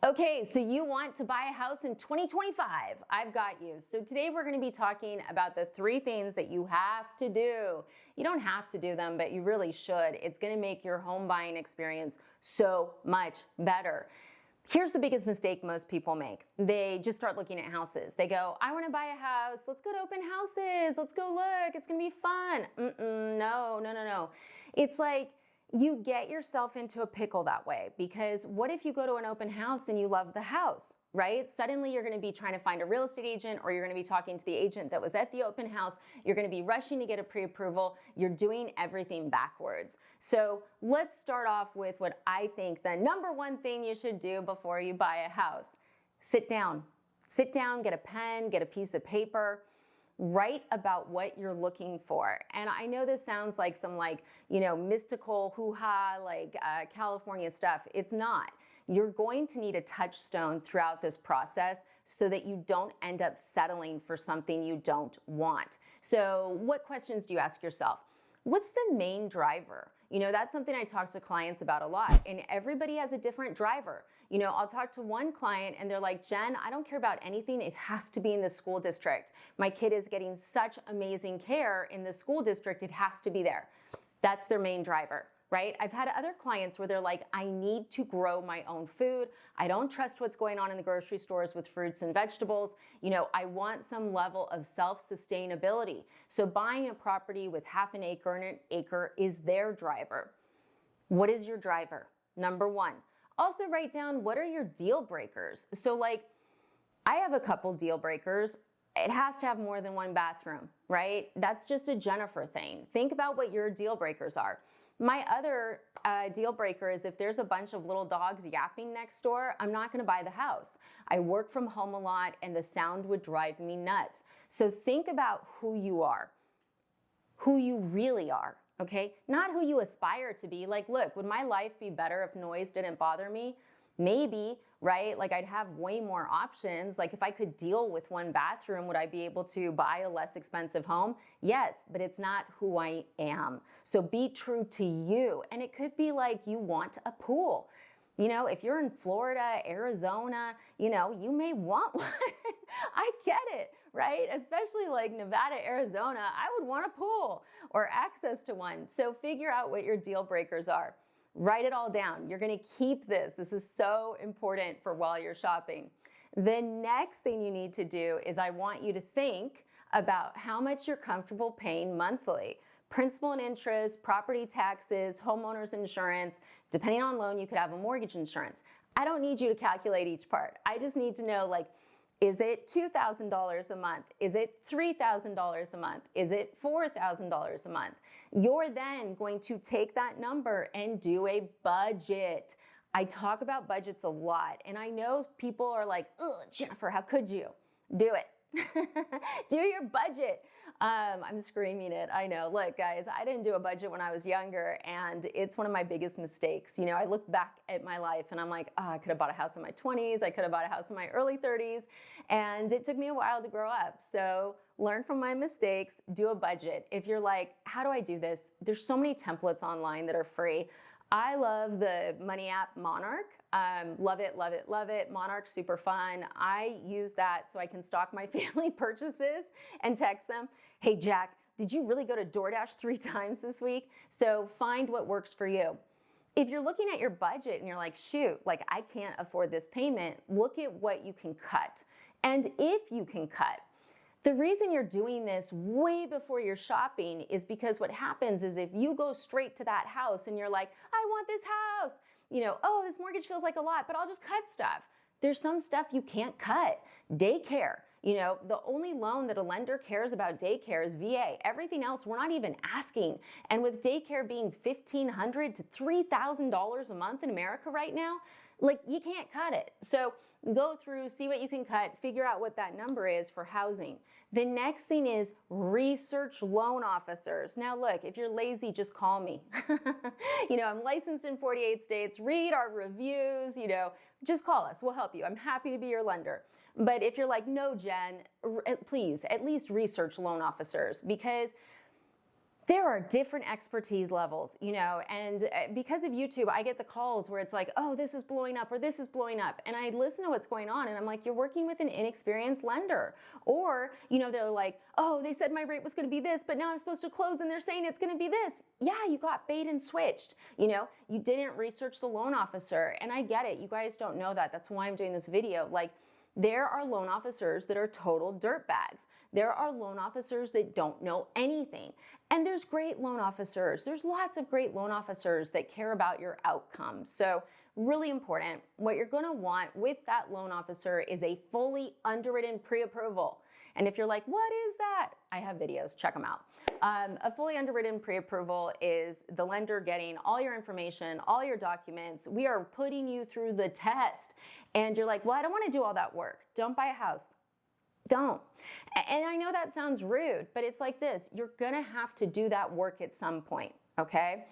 Okay, so you want to buy a house in 2025. I've got you. So today we're going to be talking about the 3 things that you have to do. You don't have to do them, but you really should. It's going to make your home buying experience so much better. Here's the biggest mistake most people make. They just start looking at houses. They go, I want to buy a house. Let's go to open houses. Let's go look. It's going to be fun. No. It's like, you get yourself into a pickle that way, because what if you go to an open house and you love the house, right? Suddenly you're going to be trying to find a real estate agent, or you're going to be talking to the agent that was at the open house. You're going to be rushing to get a pre-approval. You're doing everything backwards. So let's start off with what I think the number 1 thing you should do before you buy a house. Sit down. Sit down, get a pen, get a piece of paper. Write about what you're looking for. And I know this sounds like some mystical hoo-ha, California stuff. It's not. You're going to need a touchstone throughout this process so that you don't end up settling for something you don't want. So what questions do you ask yourself? What's the main driver? That's something I talk to clients about a lot, and everybody has a different driver. I'll talk to one client and they're like, Jen, I don't care about anything. It has to be in the school district. My kid is getting such amazing care in the school district. It has to be there. That's their main driver, right? I've had other clients where they're like, I need to grow my own food. I don't trust what's going on in the grocery stores with fruits and vegetables. I want some level of self-sustainability. So buying a property with half an acre and an acre is their driver. What is your driver? Number 1. Also write down, what are your deal breakers? So I have a couple deal breakers. It has to have more than 1 bathroom, right? That's just a Jennifer thing. Think about what your deal breakers are. My other deal breaker is if there's a bunch of little dogs yapping next door, I'm not going to buy the house. I work from home a lot and the sound would drive me nuts. So think about who you are, who you really are, okay? Not who you aspire to be. Look, would my life be better if noise didn't bother me? Maybe, right? I'd have way more options. If I could deal with 1 bathroom, would I be able to buy a less expensive home? Yes, but it's not who I am. So be true to you. And it could be you want a pool. If you're in Florida, Arizona, you may want one. I get it, right? Especially Nevada, Arizona, I would want a pool or access to one. So figure out what your deal breakers are. Write it all down. You're going to keep this. This is so important for while you're shopping. The next thing you need to do is I want you to think about how much you're comfortable paying monthly. Principal and interest, property taxes, homeowner's insurance. Depending on loan, you could have a mortgage insurance. I don't need you to calculate each part. I just need to know is it $2,000 a month? Is it $3,000 a month? Is it $4,000 a month? You're then going to take that number and do a budget. I talk about budgets a lot, and I know people are like, ugh, Jennifer, how could you? Do it. Do your budget. I'm screaming it. I know. Look, guys, I didn't do a budget when I was younger, and it's one of my biggest mistakes. I look back at my life and I'm like, oh, I could have bought a house in my 20s. I could have bought a house in my early 30s, and it took me a while to grow up. So learn from my mistakes, do a budget. If you're like, how do I do this? There's so many templates online that are free. I love the money app Monarch. Love it, love it, love it. Monarch's super fun. I use that so I can stalk my family purchases and text them, hey, Jack, did you really go to DoorDash 3 times this week? So find what works for you. If you're looking at your budget and you're like, shoot, I can't afford this payment, look at what you can cut. And if you can cut, the reason you're doing this way before you're shopping is because what happens is if you go straight to that house and you're like, I want this house, oh, this mortgage feels like a lot, but I'll just cut stuff. There's some stuff you can't cut. Daycare. The only loan that a lender cares about daycare is VA. Everything else, we're not even asking. And with daycare being $1,500 to $3,000 a month in America right now, you can't cut it. So go through, see what you can cut, figure out what that number is for housing. The next thing is research loan officers. Now look, if you're lazy, just call me. I'm licensed in 48 states, read our reviews, just call us, we'll help you. I'm happy to be your lender. But if you're like, no, Jen, please at least research loan officers, because There are different expertise levels, you know, and because of YouTube, I get the calls where it's like, oh, this is blowing up or this is blowing up. And I listen to what's going on and I'm like, you're working with an inexperienced lender. Or, you know, they're like, oh, they said my rate was going to be this, but now I'm supposed to close and they're saying it's going to be this. Yeah, you got bait and switched. You know, you didn't research the loan officer. And I get it. You guys don't know that. That's why I'm doing this video. Like, there are loan officers that are total dirtbags. There are loan officers that don't know anything. And there's great loan officers. There's lots of great loan officers that care about your outcome. So really important, what you're gonna want with that loan officer is a fully underwritten pre-approval. And if you're like, what is that? I have videos, check them out. A fully underwritten pre-approval is the lender getting all your information, all your documents. We are putting you through the test. And you're like, well, I don't want to do all that work. Don't buy a house. Don't. And I know that sounds rude, but it's like this. You're going to have to do that work at some point, okay?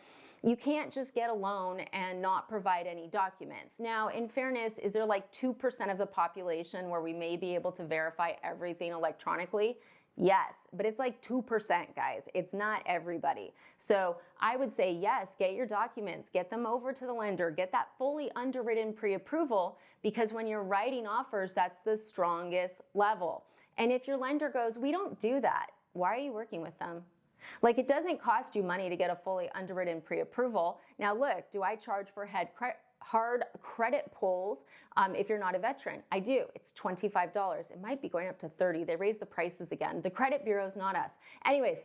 You can't just get a loan and not provide any documents. Now, in fairness, is there like 2% of the population where we may be able to verify everything electronically? Yes, but it's like 2%, guys. It's not everybody. So I would say yes, get your documents, get them over to the lender, get that fully underwritten pre-approval, because when you're writing offers, that's the strongest level. And if your lender goes, we don't do that, why are you working with them? Like, it doesn't cost you money to get a fully underwritten pre-approval. Now look, do I charge for hard credit pulls if you're not a veteran? I do. It's $25. It might be going up to $30. They raised the prices again. The credit bureau's not us. Anyways,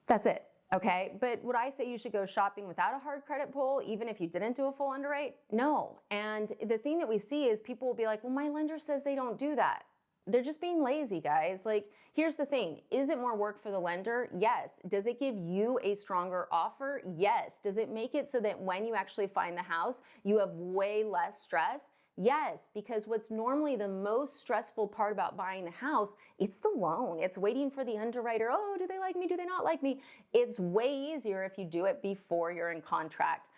that's it. Okay, but would I say you should go shopping without a hard credit pull, even if you didn't do a full underwrite? No. And the thing that we see is people will be like, well, my lender says they don't do that. They're just being lazy, guys. Like, here's the thing. Is it more work for the lender? Yes. Does it give you a stronger offer? Yes. Does it make it so that when you actually find the house, you have way less stress? Yes, because what's normally the most stressful part about buying the house, it's the loan. It's waiting for the underwriter. Oh, do they like me? Do they not like me? It's way easier if you do it before you're in contract.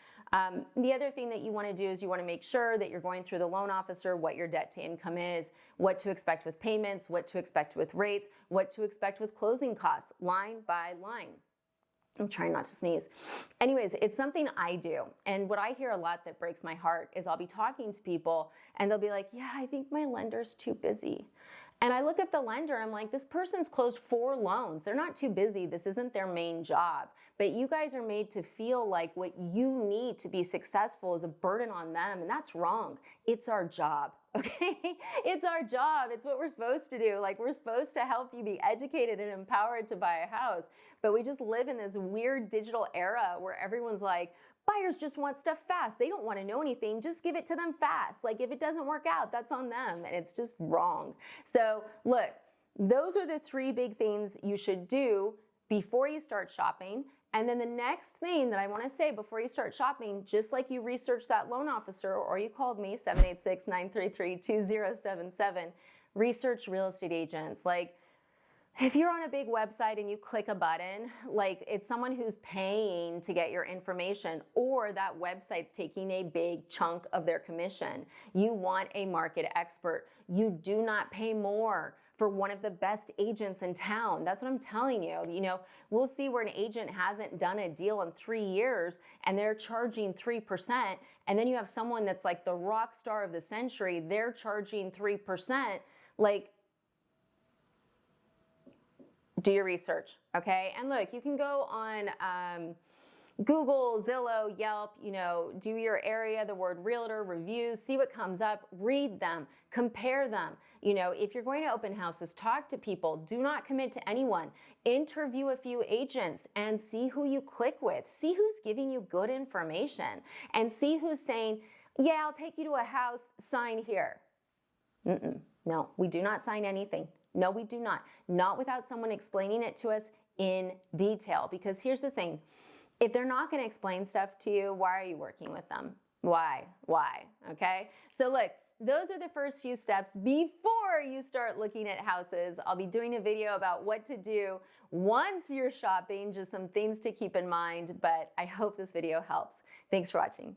The other thing that you want to do is you want to make sure that you're going through the loan officer, what your debt to income is, what to expect with payments, what to expect with rates, what to expect with closing costs, line by line. I'm trying not to sneeze. Anyways, it's something I do. And what I hear a lot that breaks my heart is I'll be talking to people and they'll be like, yeah, I think my lender's too busy. And I look at the lender, I'm like, this person's closed 4 loans. They're not too busy. This isn't their main job. But you guys are made to feel like what you need to be successful is a burden on them, and that's wrong. It's our job, okay? It's our job. It's what we're supposed to do. Like, we're supposed to help you be educated and empowered to buy a house. But we just live in this weird digital era where everyone's like, buyers just want stuff fast. They don't want to know anything. Just give it to them fast. Like, if it doesn't work out, that's on them. And it's just wrong. So look, those are the 3 big things you should do before you start shopping. And then the next thing that I want to say before you start shopping, just like you research that loan officer, or you called me, 786-933-2077, research real estate agents. Like, if you're on a big website and you click a button, like, it's someone who's paying to get your information, or that website's taking a big chunk of their commission. You want a market expert. You do not pay more for one of the best agents in town. That's what I'm telling you. You know, we'll see where an agent hasn't done a deal in 3 years and they're charging 3%. And then you have someone that's like the rock star of the century. They're charging 3%. Like, do your research, okay? And look, you can go on Google, Zillow, Yelp, you know, do your area, the word realtor, reviews, see what comes up, read them, compare them. You know, if you're going to open houses, talk to people, do not commit to anyone. Interview a few agents and see who you click with. See who's giving you good information and see who's saying, yeah, I'll take you to a house, sign here. No, we do not sign anything. No, we do not. Not without someone explaining it to us in detail. Because here's the thing. If they're not going to explain stuff to you, why are you working with them? Why? Okay? So look, those are the first few steps before you start looking at houses. I'll be doing a video about what to do once you're shopping, just some things to keep in mind, but I hope this video helps. Thanks for watching.